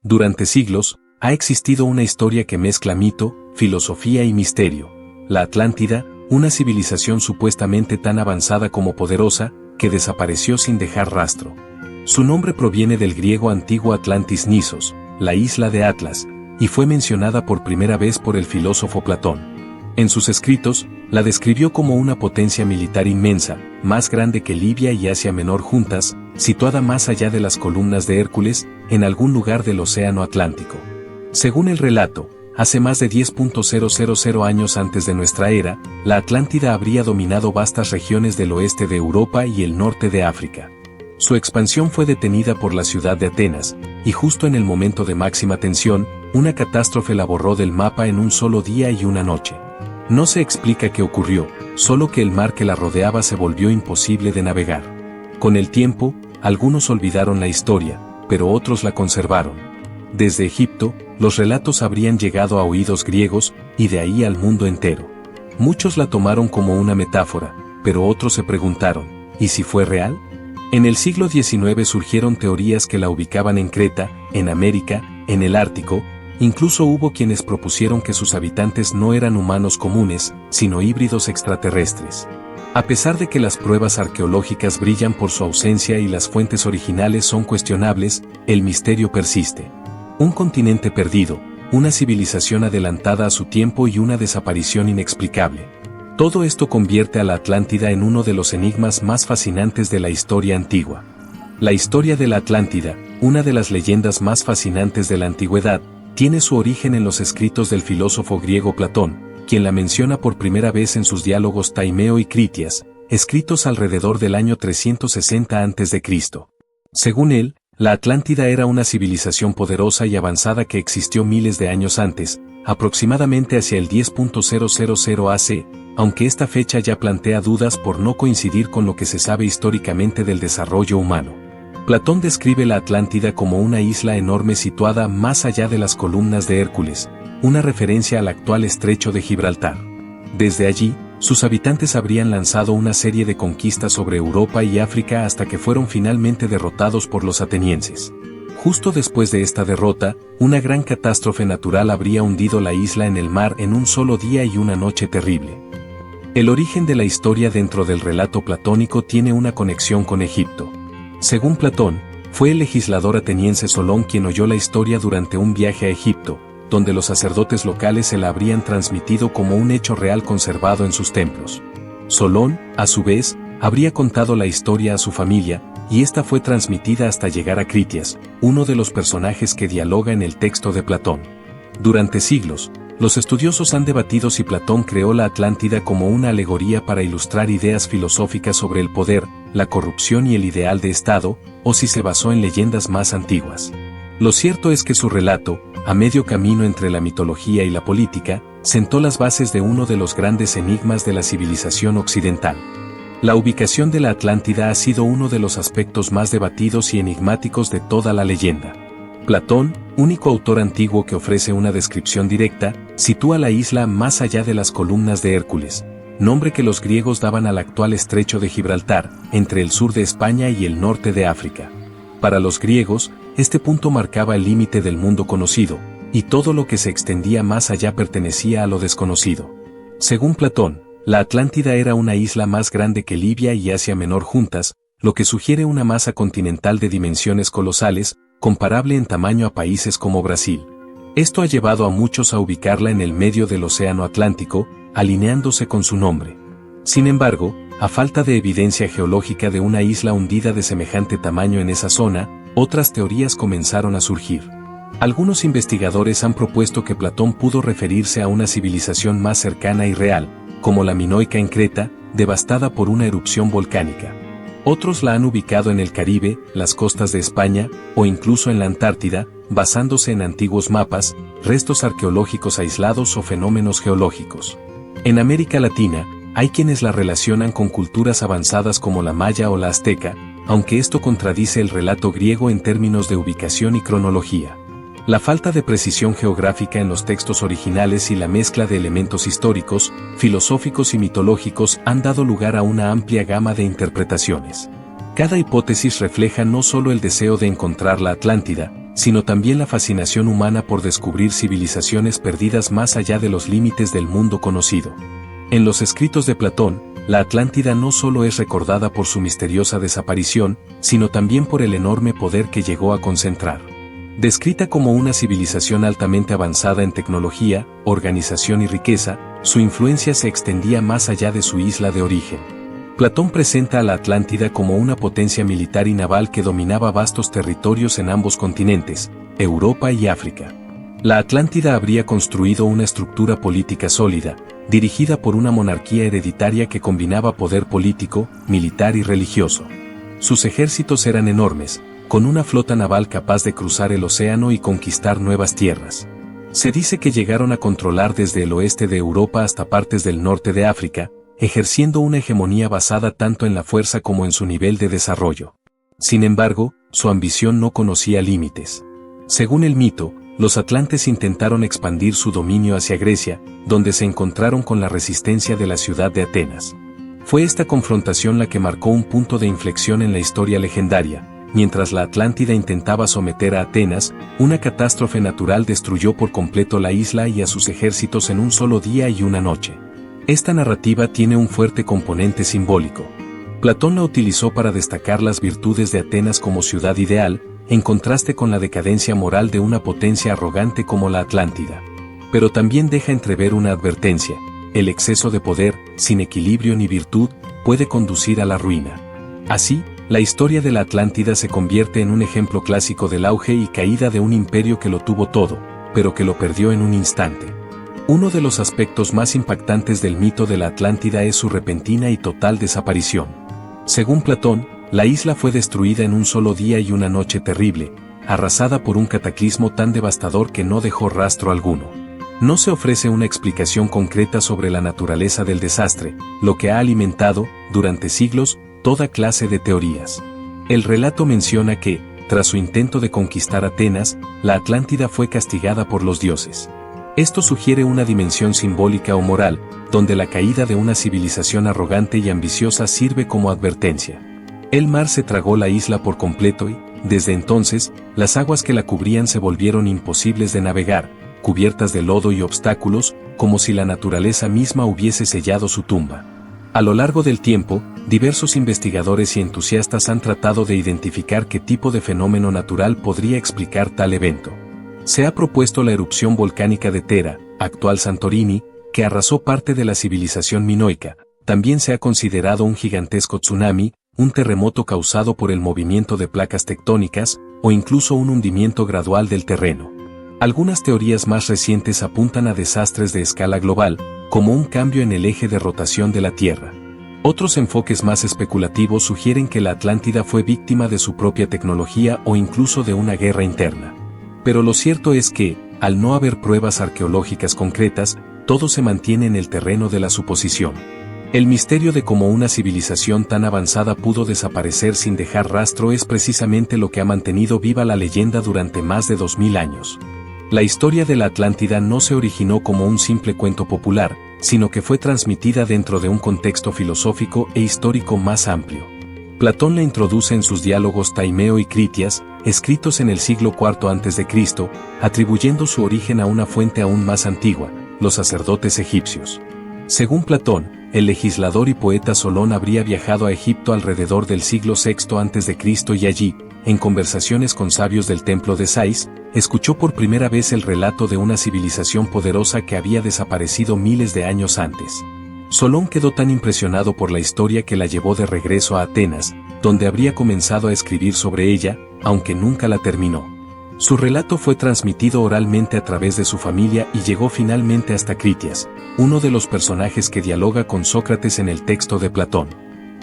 Durante siglos, ha existido una historia que mezcla mito, filosofía y misterio. La Atlántida, una civilización supuestamente tan avanzada como poderosa, que desapareció sin dejar rastro. Su nombre proviene del griego antiguo Atlantis Nisos, la isla de Atlas, y fue mencionada por primera vez por el filósofo Platón. En sus escritos, la describió como una potencia militar inmensa, más grande que Libia y Asia Menor juntas, situada más allá de las columnas de Hércules, en algún lugar del Océano Atlántico. Según el relato, hace más de 10.000 años antes de nuestra era, la Atlántida habría dominado vastas regiones del oeste de Europa y el norte de África. Su expansión fue detenida por la ciudad de Atenas, y justo en el momento de máxima tensión, una catástrofe la borró del mapa en un solo día y una noche. No se explica qué ocurrió, solo que el mar que la rodeaba se volvió imposible de navegar. Con el tiempo, algunos olvidaron la historia, pero otros la conservaron. Desde Egipto, los relatos habrían llegado a oídos griegos, y de ahí al mundo entero. Muchos la tomaron como una metáfora, pero otros se preguntaron, ¿y si fue real? En el siglo XIX surgieron teorías que la ubicaban en Creta, en América, en el Ártico. Incluso hubo quienes propusieron que sus habitantes no eran humanos comunes, sino híbridos extraterrestres. A pesar de que las pruebas arqueológicas brillan por su ausencia y las fuentes originales son cuestionables, el misterio persiste. Un continente perdido, una civilización adelantada a su tiempo y una desaparición inexplicable. Todo esto convierte a la Atlántida en uno de los enigmas más fascinantes de la historia antigua. La historia de la Atlántida, una de las leyendas más fascinantes de la antigüedad, tiene su origen en los escritos del filósofo griego Platón, quien la menciona por primera vez en sus diálogos Taimeo y Critias, escritos alrededor del año 360 a.C. Según él, la Atlántida era una civilización poderosa y avanzada que existió miles de años antes, aproximadamente hacia el 10.000 AC, aunque esta fecha ya plantea dudas por no coincidir con lo que se sabe históricamente del desarrollo humano. Platón describe la Atlántida como una isla enorme situada más allá de las columnas de Hércules, una referencia al actual estrecho de Gibraltar. Desde allí, sus habitantes habrían lanzado una serie de conquistas sobre Europa y África hasta que fueron finalmente derrotados por los atenienses. Justo después de esta derrota, una gran catástrofe natural habría hundido la isla en el mar en un solo día y una noche terrible. El origen de la historia dentro del relato platónico tiene una conexión con Egipto. Según Platón, fue el legislador ateniense Solón quien oyó la historia durante un viaje a Egipto, donde los sacerdotes locales se la habrían transmitido como un hecho real conservado en sus templos. Solón, a su vez, habría contado la historia a su familia, y esta fue transmitida hasta llegar a Critias, uno de los personajes que dialoga en el texto de Platón. Durante siglos, los estudiosos han debatido si Platón creó la Atlántida como una alegoría para ilustrar ideas filosóficas sobre el poder, la corrupción y el ideal de Estado, o si se basó en leyendas más antiguas. Lo cierto es que su relato, a medio camino entre la mitología y la política, sentó las bases de uno de los grandes enigmas de la civilización occidental. La ubicación de la Atlántida ha sido uno de los aspectos más debatidos y enigmáticos de toda la leyenda. Platón, único autor antiguo que ofrece una descripción directa, sitúa la isla más allá de las columnas de Hércules, nombre que los griegos daban al actual estrecho de Gibraltar, entre el sur de España y el norte de África. Para los griegos, este punto marcaba el límite del mundo conocido, y todo lo que se extendía más allá pertenecía a lo desconocido. Según Platón, la Atlántida era una isla más grande que Libia y Asia Menor juntas, lo que sugiere una masa continental de dimensiones colosales, comparable en tamaño a países como Brasil. Esto ha llevado a muchos a ubicarla en el medio del Océano Atlántico, alineándose con su nombre. Sin embargo, a falta de evidencia geológica de una isla hundida de semejante tamaño en esa zona, otras teorías comenzaron a surgir. Algunos investigadores han propuesto que Platón pudo referirse a una civilización más cercana y real, como la minoica en Creta, devastada por una erupción volcánica. Otros la han ubicado en el Caribe, las costas de España, o incluso en la Antártida, basándose en antiguos mapas, restos arqueológicos aislados o fenómenos geológicos. En América Latina, hay quienes la relacionan con culturas avanzadas como la maya o la azteca, aunque esto contradice el relato griego en términos de ubicación y cronología. La falta de precisión geográfica en los textos originales y la mezcla de elementos históricos, filosóficos y mitológicos han dado lugar a una amplia gama de interpretaciones. Cada hipótesis refleja no solo el deseo de encontrar la Atlántida, sino también la fascinación humana por descubrir civilizaciones perdidas más allá de los límites del mundo conocido. En los escritos de Platón, la Atlántida no solo es recordada por su misteriosa desaparición, sino también por el enorme poder que llegó a concentrar. Descrita como una civilización altamente avanzada en tecnología, organización y riqueza, su influencia se extendía más allá de su isla de origen. Platón presenta a la Atlántida como una potencia militar y naval que dominaba vastos territorios en ambos continentes, Europa y África. La Atlántida habría construido una estructura política sólida, dirigida por una monarquía hereditaria que combinaba poder político, militar y religioso. Sus ejércitos eran enormes, con una flota naval capaz de cruzar el océano y conquistar nuevas tierras. Se dice que llegaron a controlar desde el oeste de Europa hasta partes del norte de África, ejerciendo una hegemonía basada tanto en la fuerza como en su nivel de desarrollo. Sin embargo, su ambición no conocía límites. Según el mito, los atlantes intentaron expandir su dominio hacia Grecia, donde se encontraron con la resistencia de la ciudad de Atenas. Fue esta confrontación la que marcó un punto de inflexión en la historia legendaria. Mientras la Atlántida intentaba someter a Atenas, una catástrofe natural destruyó por completo la isla y a sus ejércitos en un solo día y una noche. Esta narrativa tiene un fuerte componente simbólico. Platón la utilizó para destacar las virtudes de Atenas como ciudad ideal, en contraste con la decadencia moral de una potencia arrogante como la Atlántida. Pero también deja entrever una advertencia: el exceso de poder, sin equilibrio ni virtud, puede conducir a la ruina. Así, la historia de la Atlántida se convierte en un ejemplo clásico del auge y caída de un imperio que lo tuvo todo, pero que lo perdió en un instante. Uno de los aspectos más impactantes del mito de la Atlántida es su repentina y total desaparición. Según Platón, la isla fue destruida en un solo día y una noche terrible, arrasada por un cataclismo tan devastador que no dejó rastro alguno. No se ofrece una explicación concreta sobre la naturaleza del desastre, lo que ha alimentado, durante siglos, toda clase de teorías. El relato menciona que, tras su intento de conquistar Atenas, la Atlántida fue castigada por los dioses. Esto sugiere una dimensión simbólica o moral, donde la caída de una civilización arrogante y ambiciosa sirve como advertencia. El mar se tragó la isla por completo y, desde entonces, las aguas que la cubrían se volvieron imposibles de navegar, cubiertas de lodo y obstáculos, como si la naturaleza misma hubiese sellado su tumba. A lo largo del tiempo, diversos investigadores y entusiastas han tratado de identificar qué tipo de fenómeno natural podría explicar tal evento. Se ha propuesto la erupción volcánica de Thera, actual Santorini, que arrasó parte de la civilización minoica. También se ha considerado un gigantesco tsunami, un terremoto causado por el movimiento de placas tectónicas, o incluso un hundimiento gradual del terreno. Algunas teorías más recientes apuntan a desastres de escala global, como un cambio en el eje de rotación de la Tierra. Otros enfoques más especulativos sugieren que la Atlántida fue víctima de su propia tecnología o incluso de una guerra interna. Pero lo cierto es que, al no haber pruebas arqueológicas concretas, todo se mantiene en el terreno de la suposición. El misterio de cómo una civilización tan avanzada pudo desaparecer sin dejar rastro es precisamente lo que ha mantenido viva la leyenda durante más de 2000 años. La historia de la Atlántida no se originó como un simple cuento popular, sino que fue transmitida dentro de un contexto filosófico e histórico más amplio. Platón la introduce en sus diálogos Taimeo y Critias, escritos en el siglo IV a.C., atribuyendo su origen a una fuente aún más antigua, los sacerdotes egipcios. Según Platón, el legislador y poeta Solón habría viajado a Egipto alrededor del siglo VI a.C. y allí, en conversaciones con sabios del templo de Sais, escuchó por primera vez el relato de una civilización poderosa que había desaparecido miles de años antes. Solón quedó tan impresionado por la historia que la llevó de regreso a Atenas, donde habría comenzado a escribir sobre ella, aunque nunca la terminó. Su relato fue transmitido oralmente a través de su familia y llegó finalmente hasta Critias, uno de los personajes que dialoga con Sócrates en el texto de Platón.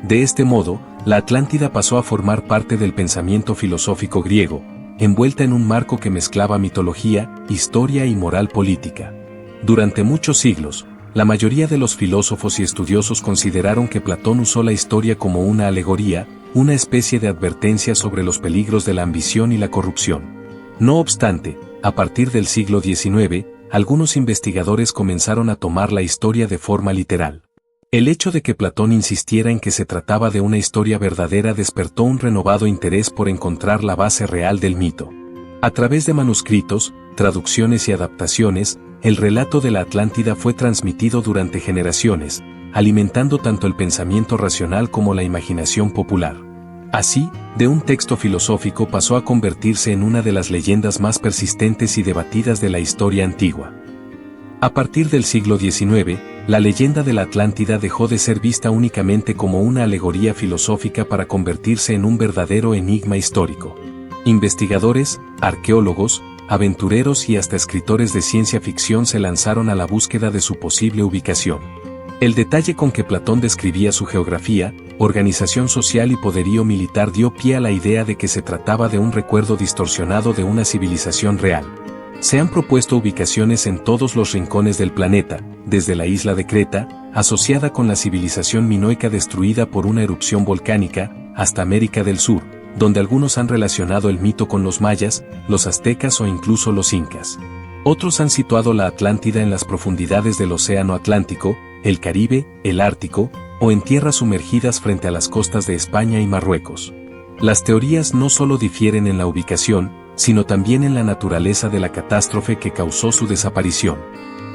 De este modo, la Atlántida pasó a formar parte del pensamiento filosófico griego, envuelta en un marco que mezclaba mitología, historia y moral política. Durante muchos siglos, la mayoría de los filósofos y estudiosos consideraron que Platón usó la historia como una alegoría, una especie de advertencia sobre los peligros de la ambición y la corrupción. No obstante, a partir del siglo XIX, algunos investigadores comenzaron a tomar la historia de forma literal. El hecho de que Platón insistiera en que se trataba de una historia verdadera despertó un renovado interés por encontrar la base real del mito. A través de manuscritos, traducciones y adaptaciones, el relato de la Atlántida fue transmitido durante generaciones, alimentando tanto el pensamiento racional como la imaginación popular. Así, de un texto filosófico pasó a convertirse en una de las leyendas más persistentes y debatidas de la historia antigua. A partir del siglo XIX, la leyenda de la Atlántida dejó de ser vista únicamente como una alegoría filosófica para convertirse en un verdadero enigma histórico. Investigadores, arqueólogos, aventureros y hasta escritores de ciencia ficción se lanzaron a la búsqueda de su posible ubicación. El detalle con que Platón describía su geografía, organización social y poderío militar dio pie a la idea de que se trataba de un recuerdo distorsionado de una civilización real. Se han propuesto ubicaciones en todos los rincones del planeta, desde la isla de Creta, asociada con la civilización minoica destruida por una erupción volcánica, hasta América del Sur, donde algunos han relacionado el mito con los mayas, los aztecas o incluso los incas. Otros han situado la Atlántida en las profundidades del Océano Atlántico, el Caribe, el Ártico, o en tierras sumergidas frente a las costas de España y Marruecos. Las teorías no solo difieren en la ubicación, sino también en la naturaleza de la catástrofe que causó su desaparición.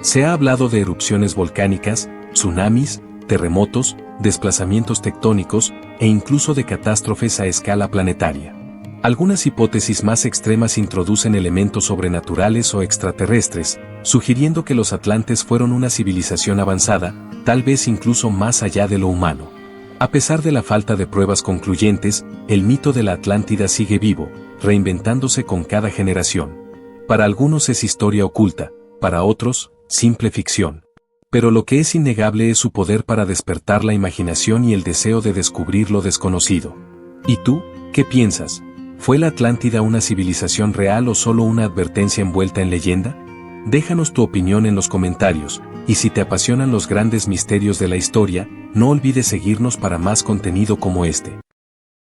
Se ha hablado de erupciones volcánicas, tsunamis, terremotos, desplazamientos tectónicos, e incluso de catástrofes a escala planetaria. Algunas hipótesis más extremas introducen elementos sobrenaturales o extraterrestres, sugiriendo que los atlantes fueron una civilización avanzada, tal vez incluso más allá de lo humano. A pesar de la falta de pruebas concluyentes, el mito de la Atlántida sigue vivo, reinventándose con cada generación. Para algunos es historia oculta, para otros, simple ficción. Pero lo que es innegable es su poder para despertar la imaginación y el deseo de descubrir lo desconocido. ¿Y tú, qué piensas? ¿Fue la Atlántida una civilización real o solo una advertencia envuelta en leyenda? Déjanos tu opinión en los comentarios, y si te apasionan los grandes misterios de la historia, no olvides seguirnos para más contenido como este.